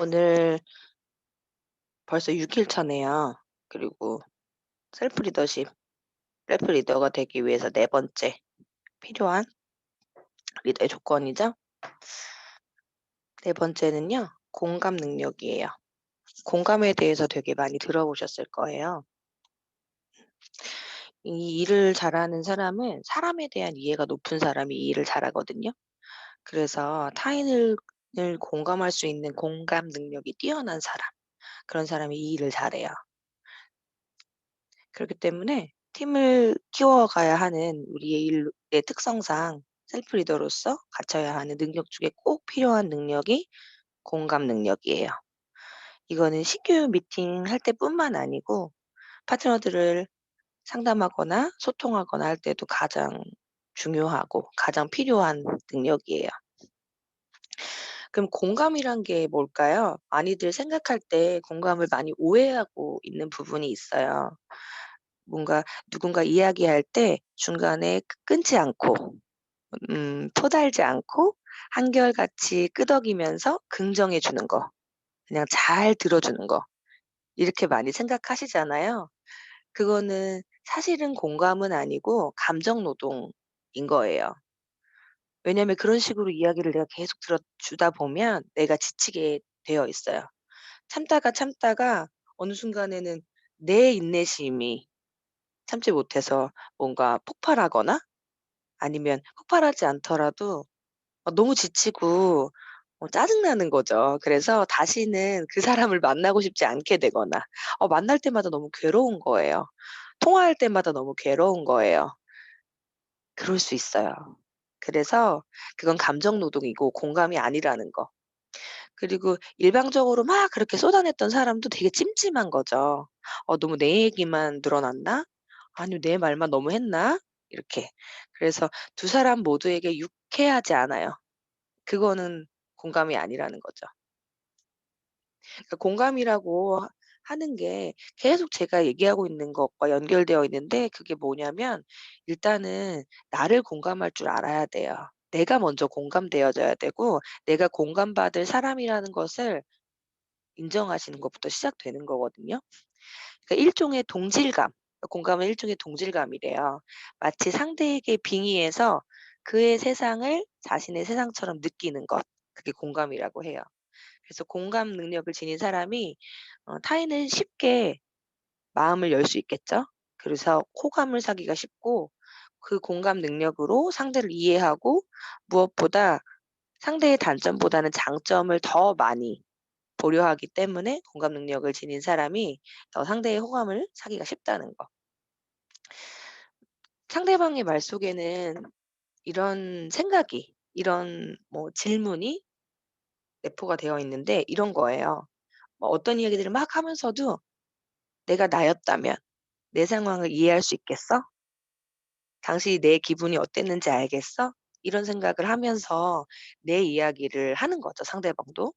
오늘 벌써 6일 차네요. 그리고 셀프 리더십, 셀프 리더가 되기 위해서 네 번째 필요한 리더의 조건이죠. 네 번째는요, 공감 능력이에요. 공감에 대해서 되게 많이 들어보셨을 거예요. 이 일을 잘하는 사람은 사람에 대한 이해가 높은 사람이 이 일을 잘하거든요. 그래서 타인을 공감할 수 있는 공감 능력이 뛰어난 사람, 그런 사람이 이 일을 잘해요. 그렇기 때문에 팀을 키워가야 하는 우리의 일의 특성상 셀프 리더로서 갖춰야 하는 능력 중에 꼭 필요한 능력이 공감 능력이에요. 이거는 신규 미팅할 때뿐만 아니고 파트너들을 상담하거나 소통하거나 할 때도 가장 중요하고 가장 필요한 능력이에요. 그럼 공감이란 게 뭘까요? 많이들 생각할 때 공감을 많이 오해하고 있는 부분이 있어요. 뭔가 누군가 이야기할 때 중간에 끊지 않고 토달지 않고 한결같이 끄덕이면서 긍정해 주는 거, 그냥 잘 들어 주는 거, 이렇게 많이 생각하시잖아요. 그거는 사실은 공감은 아니고 감정 노동인 거예요. 왜냐하면 그런 식으로 이야기를 내가 계속 들어 주다 보면 내가 지치게 되어 있어요. 참다가 참다가 어느 순간에는 내 인내심이 참지 못해서 뭔가 폭발하거나 아니면 폭발하지 않더라도 너무 지치고 짜증나는 거죠. 그래서 다시는 그 사람을 만나고 싶지 않게 되거나 만날 때마다 너무 괴로운 거예요. 통화할 때마다 너무 괴로운 거예요. 그럴 수 있어요. 그래서 그건 감정 노동이고 공감이 아니라는 거. 그리고 일방적으로 막 그렇게 쏟아냈던 사람도 되게 찜찜한 거죠. '너무 내 얘기만 늘어났나? 아니면 내 말만 너무 했나?' 이렇게. 그래서 두 사람 모두에게 유쾌하지 않아요. 그거는 공감이 아니라는 거죠. 그러니까 공감이라고 하는 게 계속 제가 얘기하고 있는 것과 연결되어 있는데 그게 뭐냐면 일단은 나를 공감할 줄 알아야 돼요. 내가 먼저 공감되어져야 되고 내가 공감받을 사람이라는 것을 인정하시는 것부터 시작되는 거거든요. 그러니까 일종의 동질감, 공감은 일종의 동질감이래요. 마치 상대에게 빙의해서 그의 세상을 자신의 세상처럼 느끼는 것, 그게 공감이라고 해요. 그래서 공감 능력을 지닌 사람이 타인을 쉽게 마음을 열 수 있겠죠. 그래서 호감을 사기가 쉽고 그 공감 능력으로 상대를 이해하고 무엇보다 상대의 단점보다는 장점을 더 많이 보려하기 때문에 공감 능력을 지닌 사람이 더 상대의 호감을 사기가 쉽다는 거. 상대방의 말 속에는 이런 생각이, 이런 뭐 질문이 내포가 되어 있는데 이런 거예요. 어떤 이야기들을 막 하면서도 "내가 나였다면 내 상황을 이해할 수 있겠어? 당신이 내 기분이 어땠는지 알겠어?" 이런 생각을 하면서 내 이야기를 하는 거죠, 상대방도.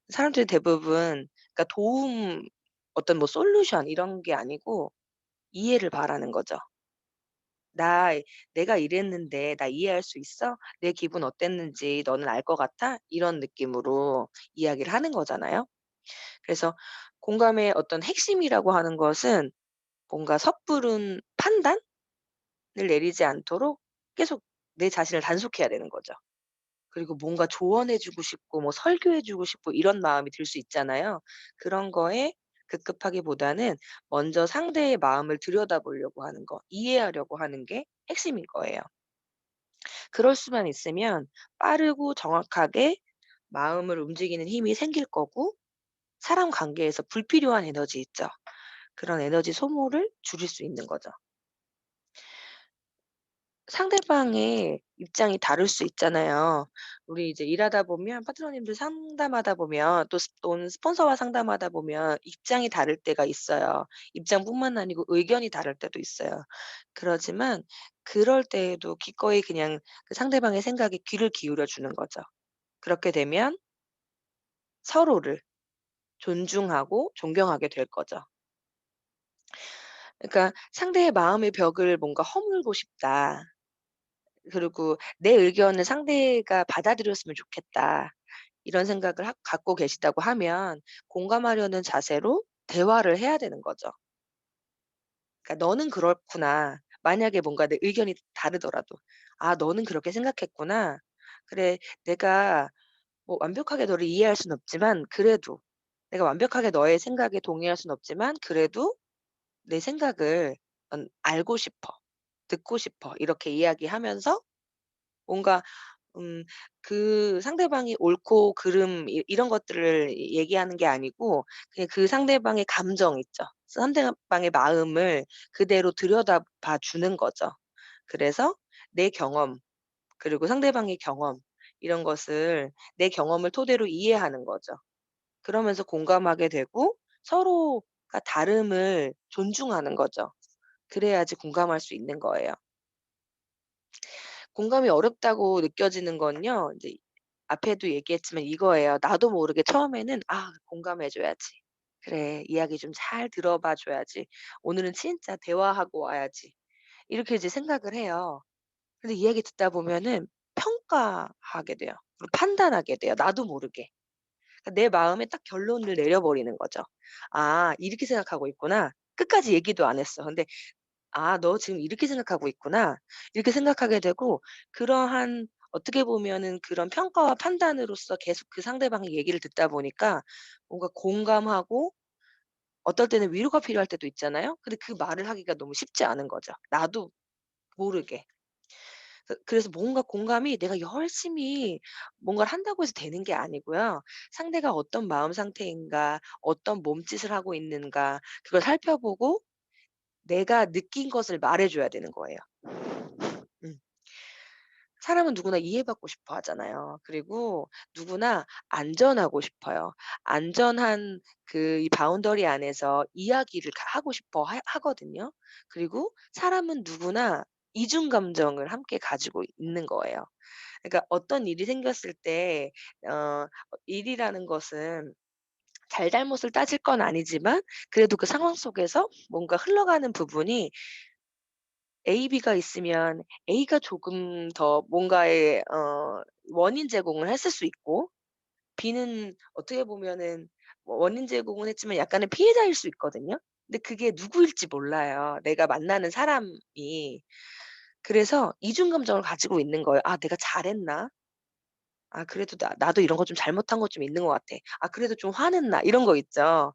사람들이 대부분 그러니까 도움, 어떤 뭐 솔루션 이런 게 아니고 이해를 바라는 거죠. "나 내가 이랬는데 나 이해할 수 있어? 내 기분 어땠는지 너는 알 것 같아?" 이런 느낌으로 이야기를 하는 거잖아요. 그래서 공감의 어떤 핵심이라고 하는 것은 뭔가 섣부른 판단을 내리지 않도록 계속 내 자신을 단속해야 되는 거죠. 그리고 뭔가 조언해 주고 싶고 뭐 설교해 주고 싶고 이런 마음이 들 수 있잖아요. 그런 거에 급급하기보다는 먼저 상대의 마음을 들여다보려고 하는 거, 이해하려고 하는 게 핵심인 거예요. 그럴 수만 있으면 빠르고 정확하게 마음을 움직이는 힘이 생길 거고 사람 관계에서 불필요한 에너지 있죠. 그런 에너지 소모를 줄일 수 있는 거죠. 상대방의 입장이 다를 수 있잖아요. 우리 이제 일하다 보면 파트너님들 상담하다 보면 또는 스폰서와 상담하다 보면 입장이 다를 때가 있어요. 입장뿐만 아니고 의견이 다를 때도 있어요. 그러지만 그럴 때에도 기꺼이 그냥 그 상대방의 생각에 귀를 기울여 주는 거죠. 그렇게 되면 서로를 존중하고 존경하게 될 거죠. 그러니까 '상대의 마음의 벽을 뭔가 허물고 싶다.' 그리고 '내 의견을 상대가 받아들였으면 좋겠다.' 이런 생각을 갖고 계시다고 하면 공감하려는 자세로 대화를 해야 되는 거죠. 그러니까 "너는 그렇구나." 만약에 뭔가 내 의견이 다르더라도 "아 너는 그렇게 생각했구나. 그래 내가 뭐 완벽하게 너를 이해할 수는 없지만 그래도 내가 완벽하게 너의 생각에 동의할 수는 없지만 그래도 내 생각을 알고 싶어. 듣고 싶어." 이렇게 이야기하면서 뭔가 음 그 상대방이 옳고 그름 이런 것들을 얘기하는 게 아니고 그냥 그 상대방의 감정 있죠. 상대방의 마음을 그대로 들여다봐 주는 거죠. 그래서 내 경험 그리고 상대방의 경험 이런 것을 내 경험을 토대로 이해하는 거죠. 그러면서 공감하게 되고 서로가 다름을 존중하는 거죠. 그래야지 공감할 수 있는 거예요. 공감이 어렵다고 느껴지는 건요. 인제 앞에도 얘기했지만 이거예요. 나도 모르게 처음에는 '아 공감해 줘야지. 그래 이야기 좀 잘 들어봐 줘야지. 오늘은 진짜 대화하고 와야지.' 이렇게 이제 생각을 해요. 근데 이야기 듣다 보면은 평가하게 돼요. 그리고 판단하게 돼요, 나도 모르게. 그러니까 내 마음에 딱 결론을 내려버리는 거죠. '아 이렇게 생각하고 있구나.' 끝까지 얘기도 안 했어. 근데 '아 너 지금 이렇게 생각하고 있구나.' 이렇게 생각하게 되고 그러한 어떻게 보면은 그런 평가와 판단으로서 계속 그 상대방의 얘기를 듣다 보니까 뭔가 공감하고 어떨 때는 위로가 필요할 때도 있잖아요. 근데 그 말을 하기가 너무 쉽지 않은 거죠, 나도 모르게. 그래서 뭔가 공감이 내가 열심히 뭔가를 한다고 해서 되는 게 아니고요. 상대가 어떤 마음 상태인가, 어떤 몸짓을 하고 있는가 그걸 살펴보고 내가 느낀 것을 말해 줘야 되는 거예요. 음. 사람은 누구나 이해받고 싶어 하잖아요. 그리고 누구나 안전하고 싶어요. 안전한 그 이 바운더리 안에서 이야기를 하고 싶어 하거든요. 그리고 사람은 누구나 이중 감정을 함께 가지고 있는 거예요. 그러니까 어떤 일이 생겼을 때 일이라는 것은 잘잘못을 따질 건 아니지만 그래도 그 상황 속에서 뭔가 흘러가는 부분이 A, B가 있으면 A가 조금 더 뭔가의 원인 제공을 했을 수 있고 B는 어떻게 보면은 뭐 원인 제공은 했지만 약간의 피해자일 수 있거든요. 근데 그게 누구일지 몰라요, 내가 만나는 사람이. 그래서 이중 감정을 가지고 있는 거예요. '아 내가 잘했나? 아 그래도 나도 이런 거 좀 잘못한 것 좀 있는 것 같아. 아 그래도 좀 화냈나?' 이런 거 있죠.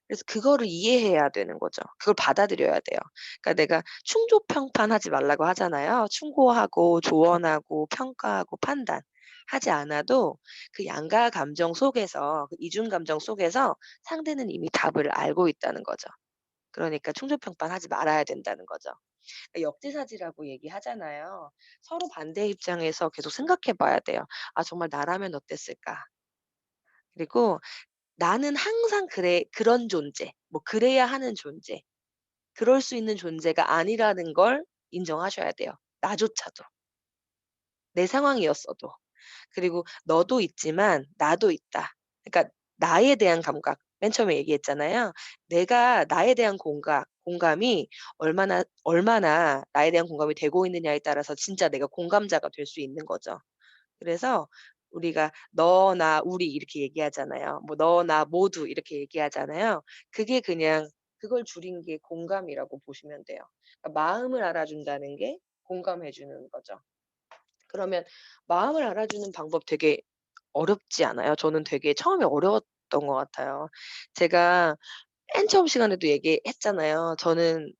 그래서 그거를 이해해야 되는 거죠. 그걸 받아들여야 돼요. 그러니까 내가 충조평판하지 말라고 하잖아요. 충고하고 조언하고 평가하고 판단하지 않아도 그 양가 감정 속에서 그 이중 감정 속에서 상대는 이미 답을 알고 있다는 거죠. 그러니까 충조평판하지 말아야 된다는 거죠. 그러니까 역지사지라고 얘기하잖아요. 서로 반대 입장에서 계속 생각해 봐야 돼요. '아 정말 나라면 어땠을까?' 그리고 나는 항상 그런 존재, 뭐 그래야 하는 존재, 그럴 수 있는 존재가 아니라는 걸 인정하셔야 돼요, 나조차도. 내 상황이었어도. 그리고 너도 있지만 나도 있다. 그러니까 나에 대한 감각 맨 처음에 얘기했잖아요. 내가 나에 대한 공감이 얼마나 나에 대한 공감이 되고 있느냐에 따라서 진짜 내가 공감자가 될 수 있는 거죠. 그래서 우리가 "너, 나, 우리." 이렇게 얘기하잖아요. 뭐 "너, 나, 모두." 이렇게 얘기하잖아요. 그게 그냥 그걸 줄인 게 공감이라고 보시면 돼요. 그러니까 마음을 알아준다는 게 공감해 주는 거죠. 그러면 마음을 알아주는 방법 되게 어렵지 않아요? 저는 되게 처음에 어려웠던 것 같아요. 제가 맨 처음 시간에도 얘기했잖아요. 저는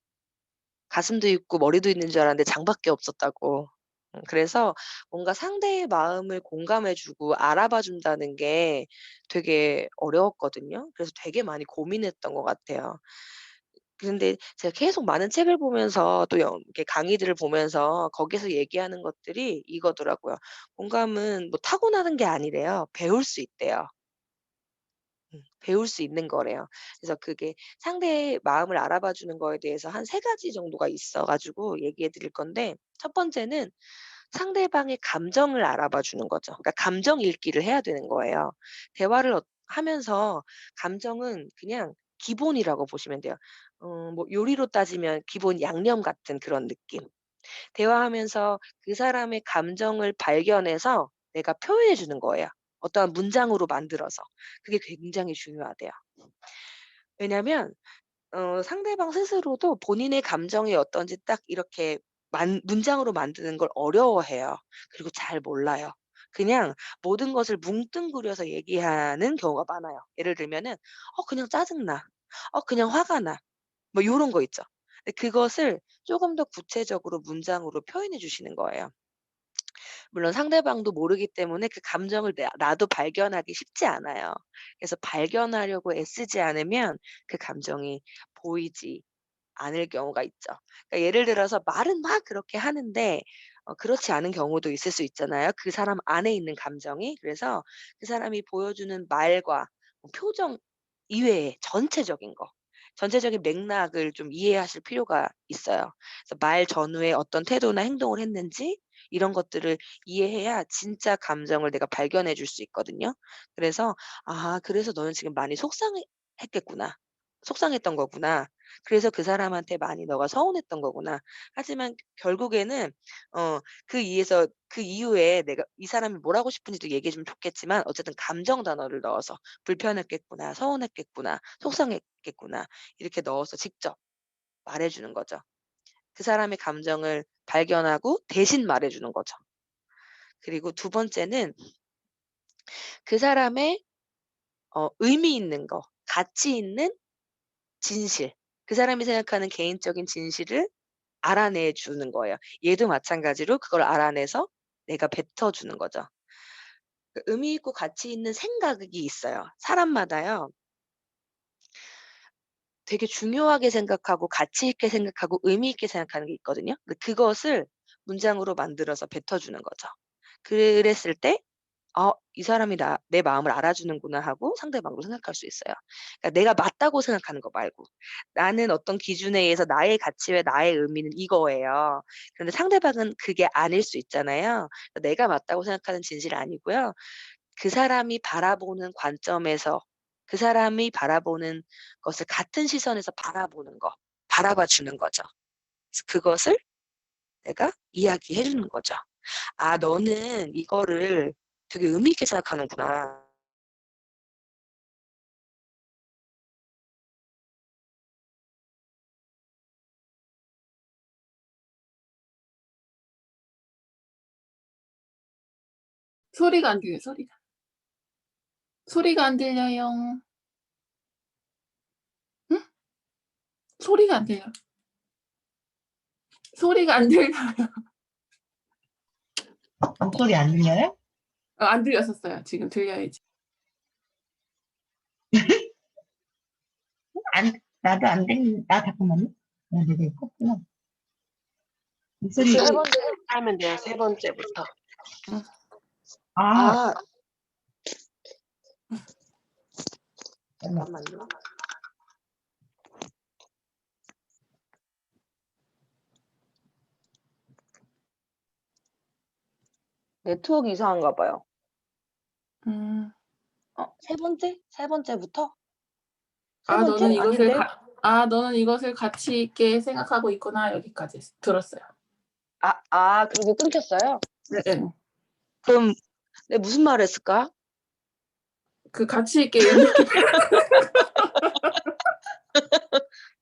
가슴도 있고 머리도 있는 줄 알았는데 장밖에 없었다고. 그래서 뭔가 상대의 마음을 공감해 주고 알아봐 준다는 게 되게 어려웠거든요. 그래서 되게 많이 고민했던 것 같아요. 근데 제가 계속 많은 책을 보면서 또 이렇게 강의들을 보면서 거기서 얘기하는 것들이 이거더라고요. 공감은 뭐 타고나는 게 아니래요. 배울 수 있대요. 배울 수 있는 거래요. 그래서 그게 상대의 마음을 알아봐 주는 거에 대해서 한 3 가지 정도가 있어 가지고 얘기해 드릴 건데 첫 번째는 상대방의 감정을 알아봐 주는 거죠. 그러니까 감정 읽기를 해야 되는 거예요. 대화를 하면서 감정은 그냥 기본이라고 보시면 돼요. 뭐 요리로 따지면 기본 양념 같은 그런 느낌. 대화하면서 그 사람의 감정을 발견해서 내가 표현해 주는 거예요. 어떠한 문장으로 만들어서. 그게 굉장히 중요하대요. 왜냐면 상대방 스스로도 본인의 감정이 어떤지 딱 이렇게 문장으로 만드는 걸 어려워해요. 그리고 잘 몰라요. 그냥 모든 것을 뭉뚱그려서 얘기하는 경우가 많아요. 예를 들면은 그냥 짜증나. 그냥 화가 나." 뭐 요런 거 있죠. 근데 그것을 쪼금 더 구체적으로 문장으로 표현해 주시는 거예요. 물론 상대방도 모르기 때문에 그 감정을 나도 발견하기 쉽지 않아요. 그래서 발견하려고 애쓰지 않으면 그 감정이 보이지 않을 경우가 있죠. 그러니까 예를 들어서 말은 막 그렇게 하는데 그렇지 않은 경우도 있을 수 있잖아요, 그 사람 안에 있는 감정이. 그래서 그 사람이 보여주는 말과 뭐 표정 이외에 전체적인 거, 전체적인 맥락을 좀 이해하실 필요가 있어요. 그래서 말 전후에 어떤 태도나 행동을 했는지 이런 것들을 이해해야 진짜 감정을 내가 발견해 줄 수 있거든요. 그래서 '아 그래서 너는 지금 많이 속상했겠구나. 속상했던 거구나. 그래서 그 사람한테 많이 너가 서운했던 거구나.' 하지만 결국에는 그 이후에 내가 이 사람이 뭘 하고 싶은지도 얘기해 주면 좋겠지만 어쨌든 감정 단어를 넣어서 '불편했겠구나. 서운했겠구나. 속상했겠구나.' 이렇게 넣어서 직접 말해 주는 거죠. 그 사람의 감정을 발견하고 대신 말해 주는 거죠. 그리고 두 번째는 그 사람의 의미 있는 거, 가치 있는 진실, 그 사람이 생각하는 개인적인 진실을 알아내 주는 거예요. 얘도 마찬가지로 그걸 알아내서 내가 뱉어 주는 거죠. 그 의미 있고 가치 있는 생각이 있어요. 사람마다요. 되게 중요하게 생각하고 가치 있게 생각하고 의미 있게 생각하는 게 있거든요. 근데 그것을 문장으로 만들어서 뱉어 주는 거죠. 그랬을 때 '이 사람이 내 마음을 알아주는구나.' 하고 상대방도 생각할 수 있어요. 그러니까 내가 맞다고 생각하는 거 말고 나는 어떤 기준에 의해서 나의 가치와 나의 의미는 이거예요. 그런데 상대방은 그게 아닐 수 있잖아요. 내가 맞다고 생각하는 진실이 아니고요. 그 사람이 바라보는 관점에서 그 사람이 바라보는 것을 같은 시선에서 바라보는 거, 바라봐 주는 거죠. 그래서 그것을 내가 이야기해 주는 거죠. '아 너는 이거를 되게 의미 있게 생각하는구나.' 소리가 안 들려요, 소리가. 소리가 안 들려요. 응? 소리가 안 들려요. 소리가 안 들려요. 목소리 안 들려요? 안 들렸었어요. 지금 들려야지. 안 나도 안 들리 잠깐만요. 내가 껐구나. 목소리 세 번째 하면 돼요, 세 번째부터. 응. 아 아 잠깐만. 잠깐만요. 네트워크 이상한가 봐요. 음. 세 번째? 세 번째부터? 세 아 번째? 너는 이것을 아닌데? 가 아 너는 이것을 가치 있게 생각하고 있구나. 여기까지 들었어요. 그리고 끊겼어요? 네네. 그럼 내가 무슨 말을 했을까? 그 가치 있게 의미 있게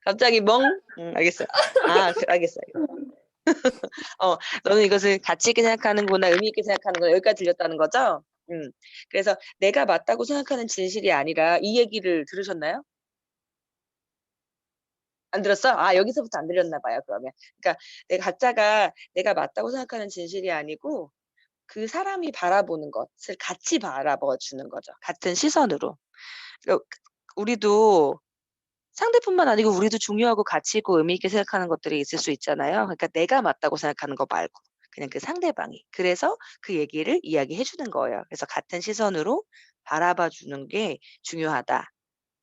갑자기 멍? 알겠어요. 알겠어요. "너는 이것을 가치 있게 생각하는구나. 의미 있게 생각하는구나." 여기까지 들렸다는 거죠? 그래서 내가 맞다고 생각하는 진실이 아니라 이 얘기를 들으셨나요? 안 들었어요? 여기서부터 안 들렸나 봐요 그러면. 그러니까 각자가 내가 맞다고 생각하는 진실이 아니고 그 사람이 바라보는 것을 같이 바라봐 주는 거죠, 같은 시선으로. 그 우리도 상대뿐만 아니고 우리도 중요하고 가치 있고 의미 있게 생각하는 것들이 있을 수 있잖아요. 그러니까 내가 맞다고 생각하는 거 말고 그냥 그 상대방이. 그래서 그 얘기를 이야기해 주는 거예요. 그래서 같은 시선으로 바라봐 주는 게 중요하다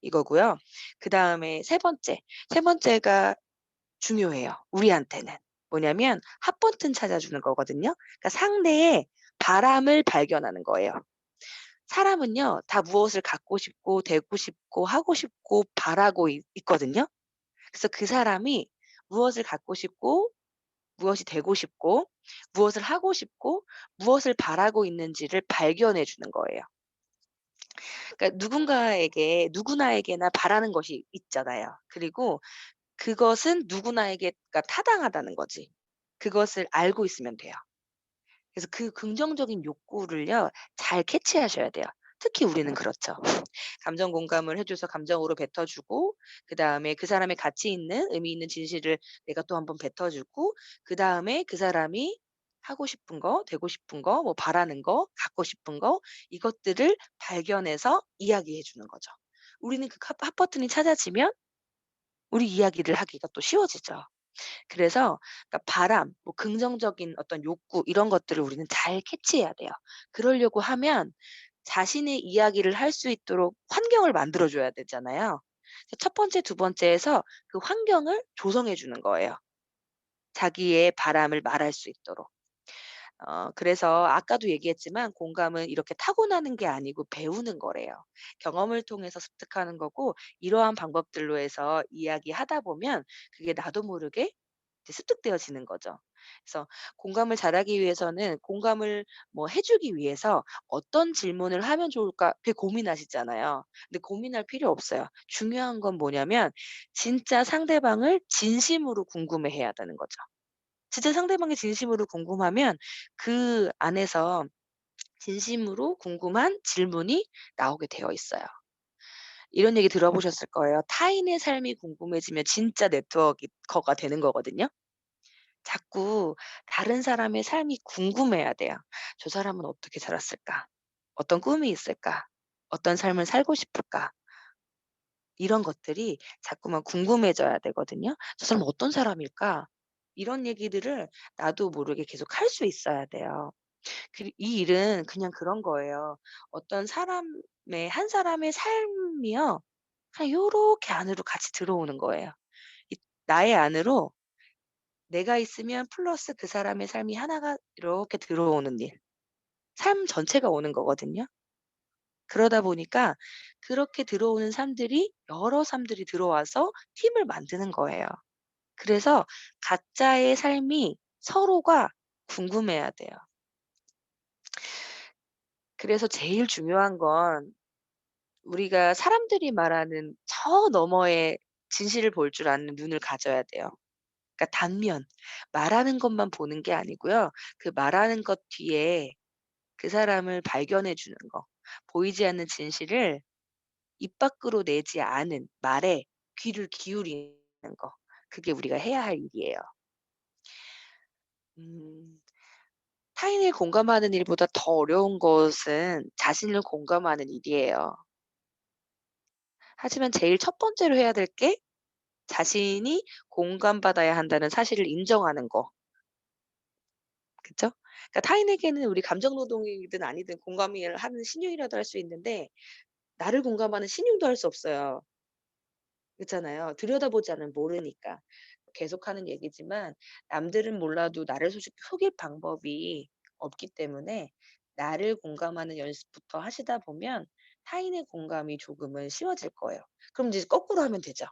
이거고요. 그다음에 세 번째가 중요해요, 우리한테는. 뭐냐면 합버튼 찾아주는 거거든요. 그러니까 상대의 바람을 발견하는 거예요. 사람은요 다 무엇을 갖고 싶고 되고 싶고 하고 싶고 바라고 있거든요. 그래서 그 사람이 무엇을 갖고 싶고 무엇이 되고 싶고 무엇을 하고 싶고 무엇을 바라고 있는지를 발견해 주는 거예요. 그러니까 누구나에게나 바라는 것이 있잖아요. 그리고 그것은 누구나에게가 타당하다는 거지. 그것을 알고 있으면 돼요. 그래서 그 긍정적인 욕구를요 잘 캐치하셔야 돼요. 특히 우리는 그렇죠. 감정 공감을 해 줘서 감정으로 뱉어 주고 그다음에 그 사람의 가치 있는 의미 있는 진실을 내가 또 한번 뱉어 주고 그다음에 그 사람이 하고 싶은 거, 되고 싶은 거, 뭐 바라는 거, 갖고 싶은 거 이것들을 발견해서 이야기해 주는 거죠. 우리는 그 핫 버튼이 찾아지면 우리 이야기를 하기가 또 쉬워지죠. 그래서 그러니까 바람, 뭐 긍정적인 어떤 욕구 이런 것들을 우리는 잘 캐치해야 돼요. 그러려고 하면 자신의 이야기를 할 수 있도록 환경을 만들어 줘야 되잖아요. 첫 번째, 두 번째에서 그 환경을 조성해 주는 거예요. 자기의 바람을 말할 수 있도록. 그래서 아까도 얘기했지만 공감은 이렇게 타고나는 게 아니고 배우는 거래요. 경험을 통해서 습득하는 거고 이러한 방법들로 해서 이야기하다 보면 그게 나도 모르게 이제 습득되어지는 거죠. 그래서 공감을 잘하기 위해서는 공감을 뭐 해 주기 위해서 '어떤 질문을 하면 좋을까?' 되게 고민하시잖아요. 근데 고민할 필요 없어요. 중요한 건 뭐냐면 진짜 상대방을 진심으로 궁금해해야 되는 거죠. 진짜 상대방이 진심으로 궁금하면 그 안에서 진심으로 궁금한 질문이 나오게 되어 있어요. 이런 얘기 들어보셨을 거예요. 타인의 삶이 궁금해지면 진짜 네트워커가 되는 거거든요. 자꾸 다른 사람의 삶이 궁금해야 돼요. '저 사람은 어떻게 살았을까? 어떤 꿈이 있을까? 어떤 삶을 살고 싶을까?' 이런 것들이 자꾸만 궁금해져야 되거든요. '저 사람은 어떤 사람일까?' 이런 얘기들을 나도 모르게 계속 할 수 있어야 돼요. 이 일은 그냥 그런 거예요. 어떤 사람의 한 사람의 삶이요. 그냥 요렇게 안으로 같이 들어오는 거예요. 이 나의 안으로 내가 있으면 플러스 그 사람의 삶이 하나가 이렇게 들어오는 일. 삶 전체가 오는 거거든요. 그러다 보니까 그렇게 들어오는 삶들이 여러 삶들이 들어와서 팀을 만드는 거예요. 그래서 각자의 삶이 서로가 궁금해야 돼요. 그래서 제일 중요한 건 우리가 사람들이 말하는 저 너머의 진실을 볼 줄 아는 눈을 가져야 돼요. 그러니까 단면, 말하는 것만 보는 게 아니고요. 그 말하는 것 뒤에 그 사람을 발견해 주는 거. 보이지 않는 진실을 입 밖으로 내지 않은 말에 귀를 기울이는 거. 그게 우리가 해야 할 일이에요. 음. 타인을 공감하는 일보다 더 어려운 것은 자신을 공감하는 일이에요. 하지만 제일 첫 번째로 해야 될 게 자신이 공감받아야 한다는 사실을 인정하는 거. 그쵸? 그러니까 타인에게는 우리 감정 노동이든 아니든 공감을 하는 신용이라도 할 수 있는데 나를 공감하는 신용도 할 수 없어요. 그렇잖아요. 들여다보지 않으면 모르니까. 계속하는 얘기지만 남들은 몰라도 나를 속일 방법이 없기 때문에 나를 공감하는 연습부터 하시다 보면 타인의 공감이 조금은 쉬워질 거예요. 그럼 이제 거꾸로 하면 되죠.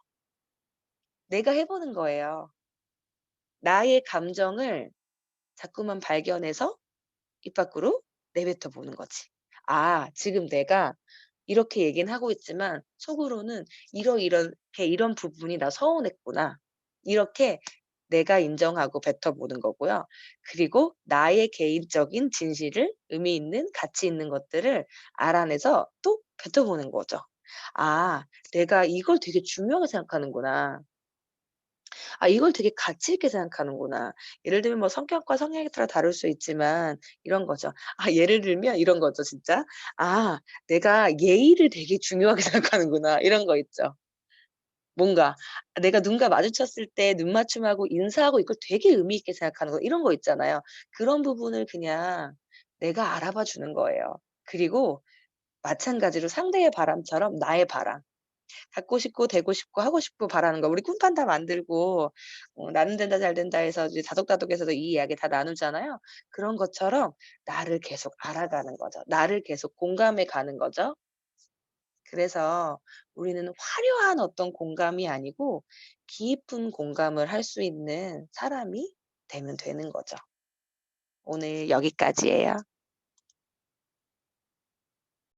내가 해 보는 거예요. 나의 감정을 자꾸만 발견해서 입 밖으로 내뱉어 보는 거지. '아 지금 내가 이렇게 얘기는 하고 있지만 속으로는 이러이렇게 이런 부분이 나 서운했구나.' 이렇게 내가 인정하고 뱉어 보는 거고요. 그리고 나의 개인적인 진실을 의미 있는 가치 있는 것들을 알아내서 또 뱉어 보는 거죠. '아 내가 이걸 되게 중요하게 생각하는구나. 아 이걸 되게 가치 있게 생각하는구나.' 예를 들면 뭐 성격과 성향에 따라 다를 수 있지만 이런 거죠. 예를 들면 이런 거죠 진짜. '아 내가 예의를 되게 중요하게 생각하는구나.' 이런 거 있죠. 뭔가 내가 누군가 마주쳤을 때 눈 맞춤하고 인사하고 이걸 되게 의미 있게 생각하는 거 이런 거 있잖아요. 그런 부분을 그냥 내가 알아봐 주는 거예요. 그리고 마찬가지로 상대의 바람처럼 나의 바람. 갖고 싶고 되고 싶고 하고 싶고 바라는 거. 우리 꿈판 다 만들고 나는 된다 잘 된다 해서 이제 다독다독해서도 이 이야기 다 나누잖아요. 그런 것처럼 나를 계속 알아가는 거죠. 나를 계속 공감해 가는 거죠. 그래서 우리는 화려한 어떤 공감이 아니고 깊은 공감을 할 수 있는 사람이 되면 되는 거죠. 오늘 여기까지예요.